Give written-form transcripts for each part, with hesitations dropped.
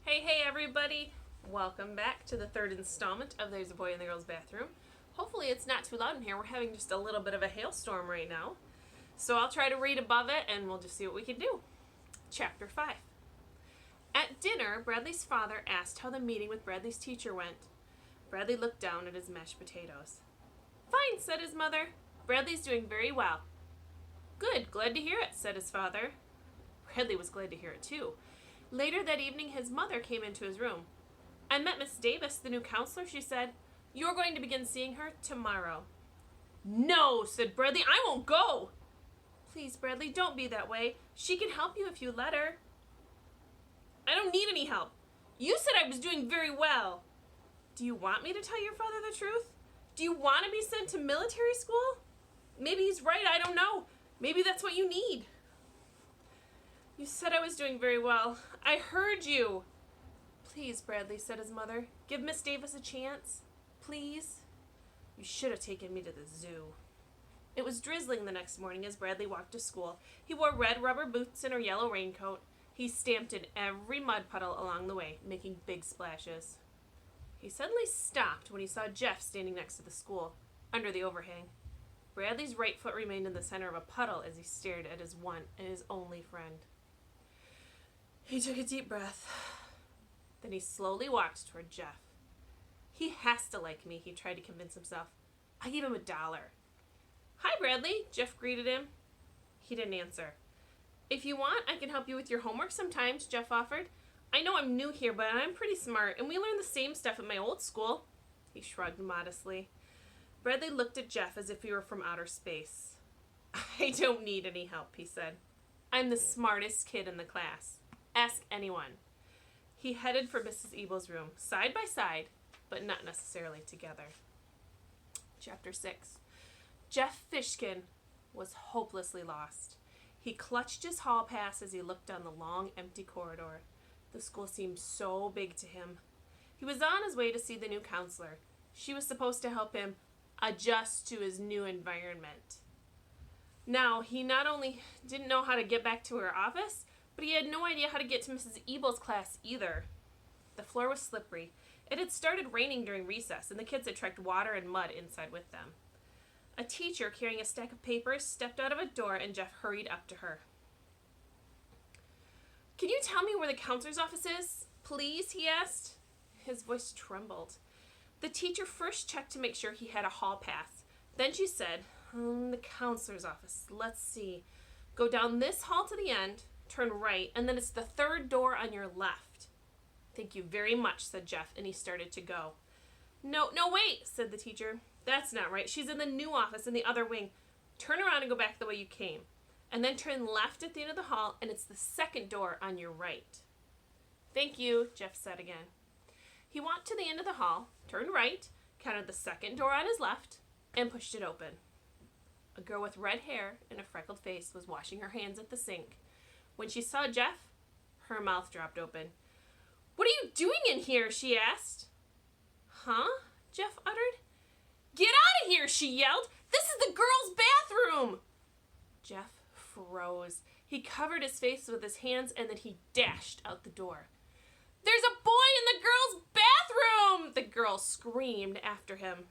Hey everybody! Welcome back to the third installment of There's a Boy in the Girl's Bathroom. Hopefully it's not too loud in here. We're having just a little bit of a hailstorm right now. So I'll try to read above it and we'll just see what we can do. Chapter 5. At dinner, Bradley's father asked how the meeting with Bradley's teacher went. Bradley looked down at his mashed potatoes. Fine, said his mother. Bradley's doing very well. Good, glad to hear it, said his father. Bradley was glad to hear it too. Later that evening, his mother came into his room. I met Miss Davis, the new counselor, she said. You're going to begin seeing her tomorrow. No, said Bradley, I won't go. Please, Bradley, don't be that way. She can help you if you let her. I don't need any help. You said I was doing very well. Do you want me to tell your father the truth? Do you want to be sent to military school? Maybe he's right, I don't know. Maybe that's what you need. You said I was doing very well. I heard you. Please, Bradley, said his mother. Give Miss Davis a chance. Please. You should have taken me to the zoo. It was drizzling the next morning as Bradley walked to school. He wore red rubber boots and a yellow raincoat. He stamped in every mud puddle along the way, making big splashes. He suddenly stopped when he saw Jeff standing next to the school, under the overhang. Bradley's right foot remained in the center of a puddle as he stared at his one and his only friend. He took a deep breath. Then he slowly walked toward Jeff. He has to like me, he tried to convince himself. I gave him $1. Hi, Bradley, Jeff greeted him. He didn't answer. If you want, I can help you with your homework sometimes, Jeff offered. I know I'm new here, but I'm pretty smart, and we learned the same stuff at my old school. He shrugged modestly. Bradley looked at Jeff as if he were from outer space. I don't need any help, he said. I'm the smartest kid in the class. Ask anyone. He headed for Mrs. Ebel's room, side by side, but not necessarily together. Chapter 6. Jeff Fishkin was hopelessly lost. He clutched his hall pass as he looked down the long, empty corridor. The school seemed so big to him. He was on his way to see the new counselor. She was supposed to help him adjust to his new environment. Now, he not only didn't know how to get back to her office, but he had no idea how to get to Mrs. Ebel's class either. The floor was slippery. It had started raining during recess, and the kids had trekked water and mud inside with them. A teacher carrying a stack of papers stepped out of a door, and Jeff hurried up to her. Can you tell me where the counselor's office is, please? He asked. His voice trembled. The teacher first checked to make sure he had a hall pass. Then she said, the counselor's office. Let's see. Go down this hall to the end, turn right, and then it's the third door on your left. Thank you very much, said Jeff, and he started to go. No, wait, said the teacher. That's not right. She's in the new office in the other wing. Turn around and go back the way you came. And then turn left at the end of the hall, and it's the second door on your right. Thank you, Jeff said again. He walked to the end of the hall, turned right, counted the second door on his left, and pushed it open. A girl with red hair and a freckled face was washing her hands at the sink. When she saw Jeff, her mouth dropped open. What are you doing in here? She asked. Huh? Jeff uttered. Get out of here, she yelled. This is the girls' bathroom. Jeff froze. He covered his face with his hands and then he dashed out the door. There's a boy in the girls' bathroom! The girl screamed after him.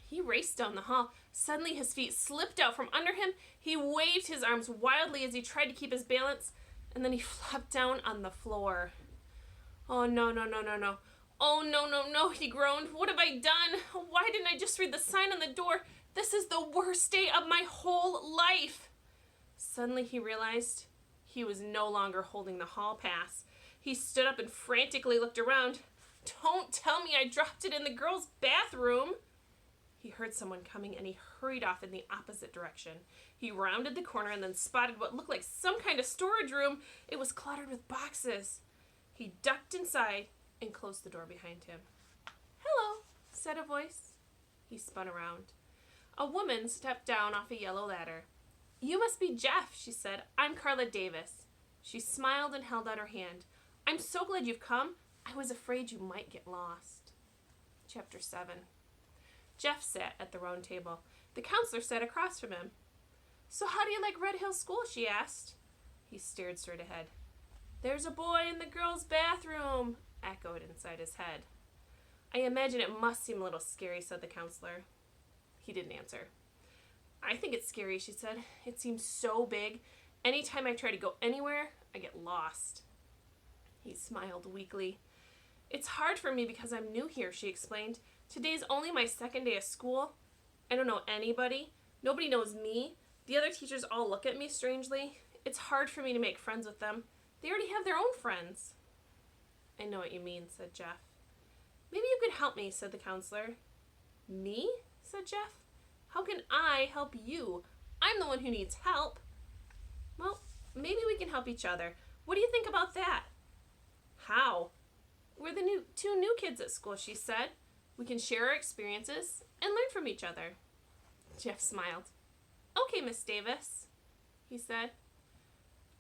He raced down the hall. Suddenly his feet slipped out from under him. He waved his arms wildly as he tried to keep his balance, and then he flopped down on the floor. Oh, no. Oh, no, he groaned. What have I done? Why didn't I just read the sign on the door? This is the worst day of my whole life. Suddenly he realized he was no longer holding the hall pass. He stood up and frantically looked around. Don't tell me I dropped it in the girls' bathroom. He heard someone coming and he hurried off in the opposite direction. He rounded the corner and then spotted what looked like some kind of storage room. It was cluttered with boxes. He ducked inside and closed the door behind him. Hello, said a voice. He spun around. A woman stepped down off a yellow ladder. You must be Jeff, she said. I'm Carla Davis. She smiled and held out her hand. I'm so glad you've come. I was afraid you might get lost. Chapter 7. Jeff sat at the round table. The counselor sat across from him. So how do you like Red Hill School? She asked. He stared straight ahead. "There's a boy in the girls' bathroom," echoed inside his head. "I imagine it must seem a little scary," said the counselor. He didn't answer. "I think it's scary," she said. "It seems so big. Anytime I try to go anywhere, I get lost." He smiled weakly. "It's hard for me because I'm new here," she explained. "Today's only my second day of school. I don't know anybody. Nobody knows me. The other teachers all look at me strangely. It's hard for me to make friends with them. They already have their own friends." "I know what you mean," said Jeff. "Maybe you could help me," said the counselor. "Me?" said Jeff. "How can I help you? I'm the one who needs help." "Well, maybe we can help each other. What do you think about that?" "How?" "We're the two new kids at school," she said. "We can share our experiences and learn from each other." Jeff smiled. "Okay, Miss Davis," he said.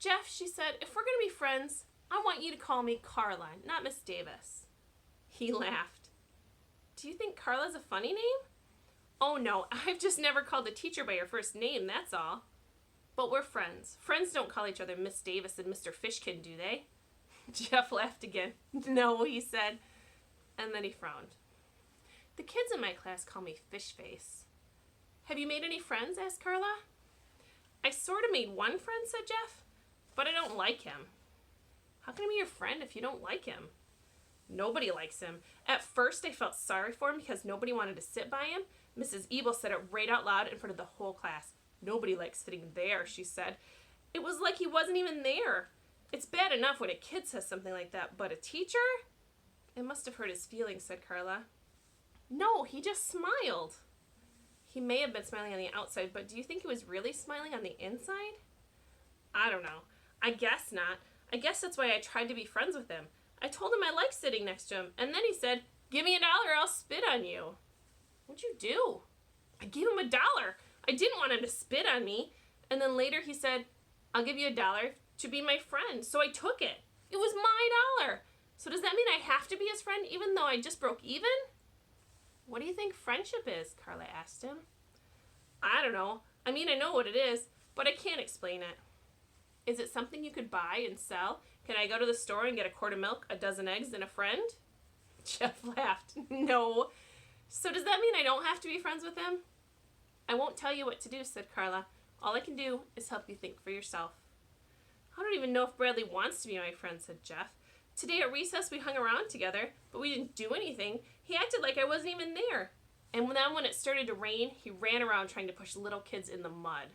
"Jeff," she said, "if we're going to be friends, I want you to call me Carla, not Miss Davis." He laughed. "Do you think Carla's a funny name?" "Oh, no, I've just never called a teacher by her first name, that's all." "But we're friends. Friends don't call each other Miss Davis and Mr. Fishkin, do they?" Jeff laughed again. "No," he said, and then he frowned. "The kids in my class call me Fish Face." "Have you made any friends?" asked Carla. "I sort of made one friend," said Jeff, "but I don't like him." "How can I be your friend if you don't like him?" "Nobody likes him. At first I felt sorry for him because nobody wanted to sit by him. Mrs. Ebel said it right out loud in front of the whole class. 'Nobody likes sitting there,' she said. It was like he wasn't even there. It's bad enough when a kid says something like that, but a teacher?" "It must have hurt his feelings," said Carla. "No, he just smiled." "He may have been smiling on the outside, but do you think he was really smiling on the inside?" "I don't know. I guess not. I guess that's why I tried to be friends with him. I told him I liked sitting next to him, and then he said, 'Give me $1 or I'll spit on you.'" "What'd you do?" "I gave him $1. I didn't want him to spit on me. And then later he said, 'I'll give you $1 to be my friend.' So I took it. It was my $1. So does that mean I have to be his friend even though I just broke even?" "What do you think friendship is?" Carla asked him. "I don't know. I mean, I know what it is, but I can't explain it." "Is it something you could buy and sell? Can I go to the store and get a quart of milk, a dozen eggs, and a friend?" Jeff laughed. "No. So does that mean I don't have to be friends with him?" "I won't tell you what to do," said Carla. "All I can do is help you think for yourself." "I don't even know if Bradley wants to be my friend," said Jeff. "Today at recess we hung around together, but we didn't do anything. He acted like I wasn't even there. And then when it started to rain, he ran around trying to push little kids in the mud."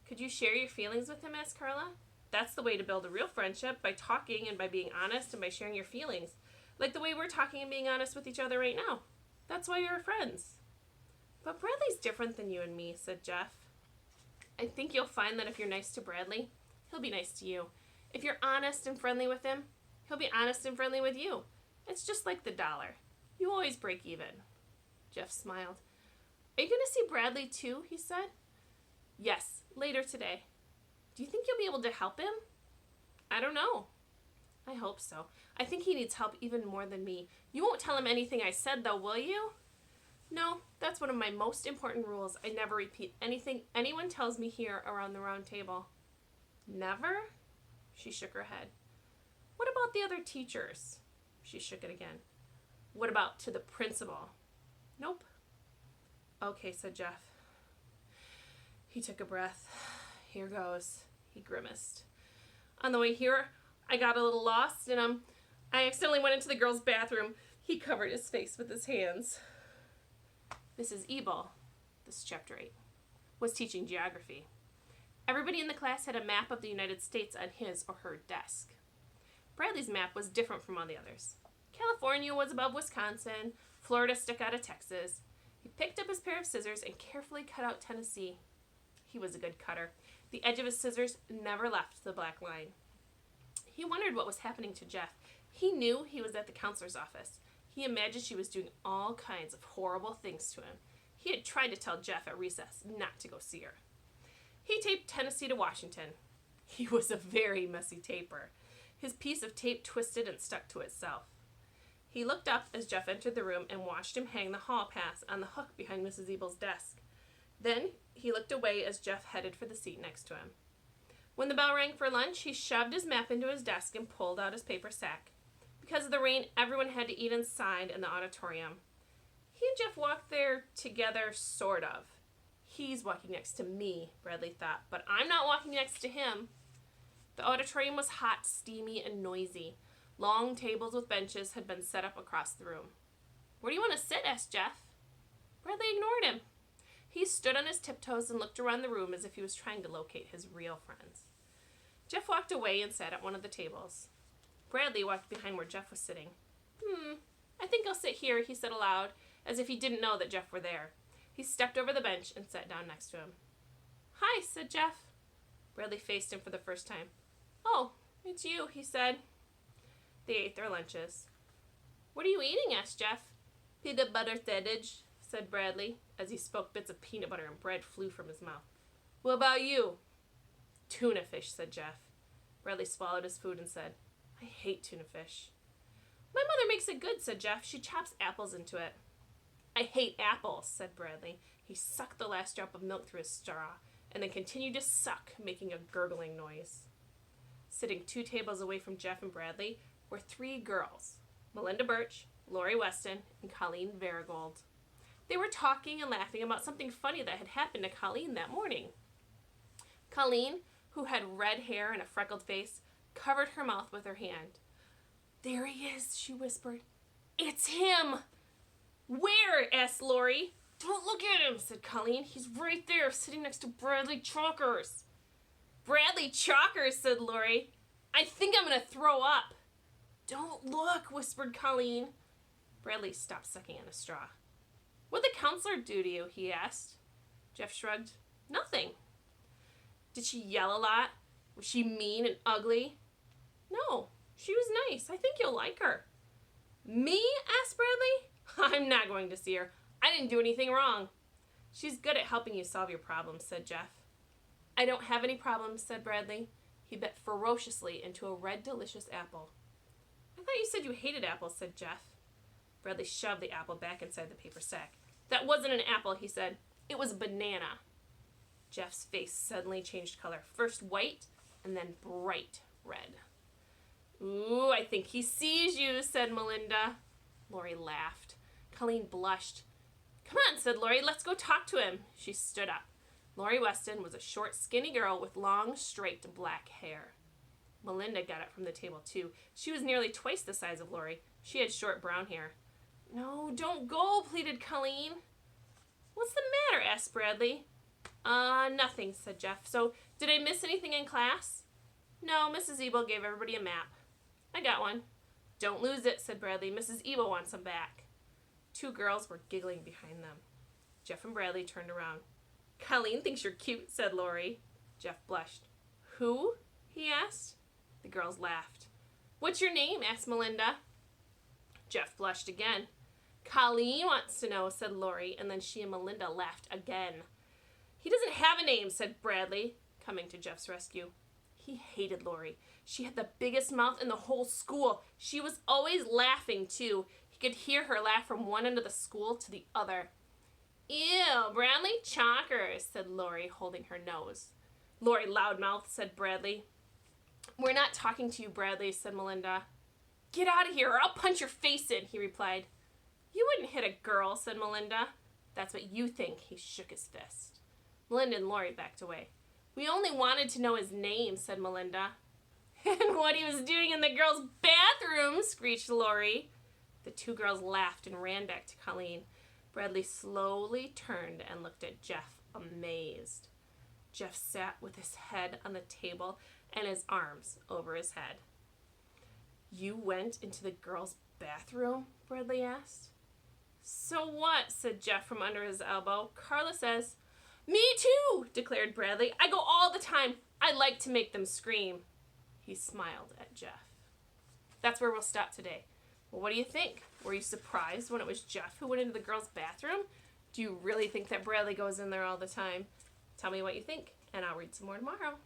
"Could you share your feelings with him?" asked Carla. "That's the way to build a real friendship, by talking and by being honest and by sharing your feelings. Like the way we're talking and being honest with each other right now. That's why you're friends." "But Bradley's different than you and me," said Jeff. "I think you'll find that if you're nice to Bradley, he'll be nice to you. If you're honest and friendly with him, he'll be honest and friendly with you. It's just like the dollar. You always break even." Jeff smiled. "Are you going to see Bradley too?" he said. "Yes, later today." "Do you think you'll be able to help him?" "I don't know." "I hope so. I think he needs help even more than me. You won't tell him anything I said though, will you?" "No, that's one of my most important rules. I never repeat anything anyone tells me here around the round table." "Never?" She shook her head. "What about the other teachers?" She shook it again. "What about to the principal?" "Nope." "Okay," said Jeff. He took a breath. "Here goes." He grimaced. "On the way here, I got a little lost and I accidentally went into the girls' bathroom." He covered his face with his hands. Mrs. Ebel, this is chapter 8, was teaching geography. Everybody in the class had a map of the United States on his or her desk. Bradley's map was different from all the others. California was above Wisconsin, Florida stuck out of Texas. He picked up his pair of scissors and carefully cut out Tennessee. He was a good cutter. The edge of his scissors never left the black line. He wondered what was happening to Jeff. He knew he was at the counselor's office. He imagined she was doing all kinds of horrible things to him. He had tried to tell Jeff at recess not to go see her. He taped Tennessee to Washington. He was a very messy taper. His piece of tape twisted and stuck to itself. He looked up as Jeff entered the room and watched him hang the hall pass on the hook behind Mrs. Ebel's desk. Then he looked away as Jeff headed for the seat next to him. When the bell rang for lunch, he shoved his map into his desk and pulled out his paper sack. Because of the rain, everyone had to eat inside in the auditorium. He and Jeff walked there together, sort of. He's walking next to me, Bradley thought, but I'm not walking next to him. The auditorium was hot, steamy, and noisy. Long tables with benches had been set up across the room. "Where do you want to sit?" asked Jeff. Bradley ignored him. He stood on his tiptoes and looked around the room as if he was trying to locate his real friends. Jeff walked away and sat at one of the tables. Bradley walked behind where Jeff was sitting. I think I'll sit here," he said aloud, as if he didn't know that Jeff were there. He stepped over the bench and sat down next to him. "Hi," said Jeff. Bradley faced him for the first time. "Oh, it's you," he said. They ate their lunches. "What are you eating?" asked Jeff. "Peanut butter sandwich," said Bradley. As he spoke, bits of peanut butter and bread flew from his mouth. "What about you?" "Tuna fish," said Jeff. Bradley swallowed his food and said, "I hate tuna fish." "My mother makes it good," said Jeff. "She chops apples into it." "I hate apples," said Bradley. He sucked the last drop of milk through his straw and then continued to suck, making a gurgling noise. Sitting 2 tables away from Jeff and Bradley were 3 girls, Melinda Birch, Lori Weston, and Colleen Varigold. They were talking and laughing about something funny that had happened to Colleen that morning. Colleen, who had red hair and a freckled face, covered her mouth with her hand. "There he is," she whispered. "It's him!" "Where?" asked Lori. "Don't look at him," said Colleen. "He's right there, sitting next to Bradley Chalkers." "Bradley Chalkers," said Lori. "I think I'm going to throw up." "Don't look," whispered Colleen. Bradley stopped sucking on a straw. "What'd the counselor do to you?" he asked. Jeff shrugged. "Nothing." "Did she yell a lot? Was she mean and ugly?" "No, she was nice. I think you'll like her." "Me?" asked Bradley. "I'm not going to see her. I didn't do anything wrong." "She's good at helping you solve your problems," said Jeff. "I don't have any problems," said Bradley. He bit ferociously into a red, delicious apple. "I thought you said you hated apples," said Jeff. Bradley shoved the apple back inside the paper sack. "That wasn't an apple," he said. "It was a banana." Jeff's face suddenly changed color, first white and then bright red. "Ooh, I think he sees you," said Melinda. Lori laughed. Colleen blushed. "Come on," said Lori. "Let's go talk to him." She stood up. Lori Weston was a short, skinny girl with long, straight black hair. Melinda got up from the table, too. She was nearly twice the size of Lori. She had short brown hair. "No, don't go," pleaded Colleen. "What's the matter?" asked Bradley. Nothing," said Jeff. "So, did I miss anything in class?" "No, Mrs. Ebel gave everybody a map." "I got one." "Don't lose it," said Bradley. "Mrs. Ebel wants them back." 2 girls were giggling behind them. Jeff and Bradley turned around. "Colleen thinks you're cute," said Lori. Jeff blushed. "Who?" he asked. The girls laughed. "What's your name?" asked Melinda. Jeff blushed again. "Colleen wants to know," said Lori, and then she and Melinda laughed again. "He doesn't have a name," said Bradley, coming to Jeff's rescue. He hated Lori. She had the biggest mouth in the whole school. She was always laughing, too. He could hear her laugh from one end of the school to the other. "Ew, Bradley Chalkers," said Lori, holding her nose. "Lori Loudmouth," said Bradley. "We're not talking to you, Bradley," said Melinda. "Get out of here or I'll punch your face in," he replied. "You wouldn't hit a girl," said Melinda. "That's what you think." He shook his fist. Melinda and Lori backed away. "We only wanted to know his name," said Melinda. "And what he was doing in the girls' bathroom," screeched Lori. The 2 girls laughed and ran back to Colleen. Bradley slowly turned and looked at Jeff, amazed. Jeff sat with his head on the table and his arms over his head. "You went into the girls' bathroom?" Bradley asked. "So what?" said Jeff from under his elbow. "Carla says—" "Me too," declared Bradley. "I go all the time. I like to make them scream." He smiled at Jeff. That's where we'll stop today. Well, what do you think? Were you surprised when it was Jeff who went into the girls' bathroom? Do you really think that Bradley goes in there all the time? Tell me what you think, and I'll read some more tomorrow.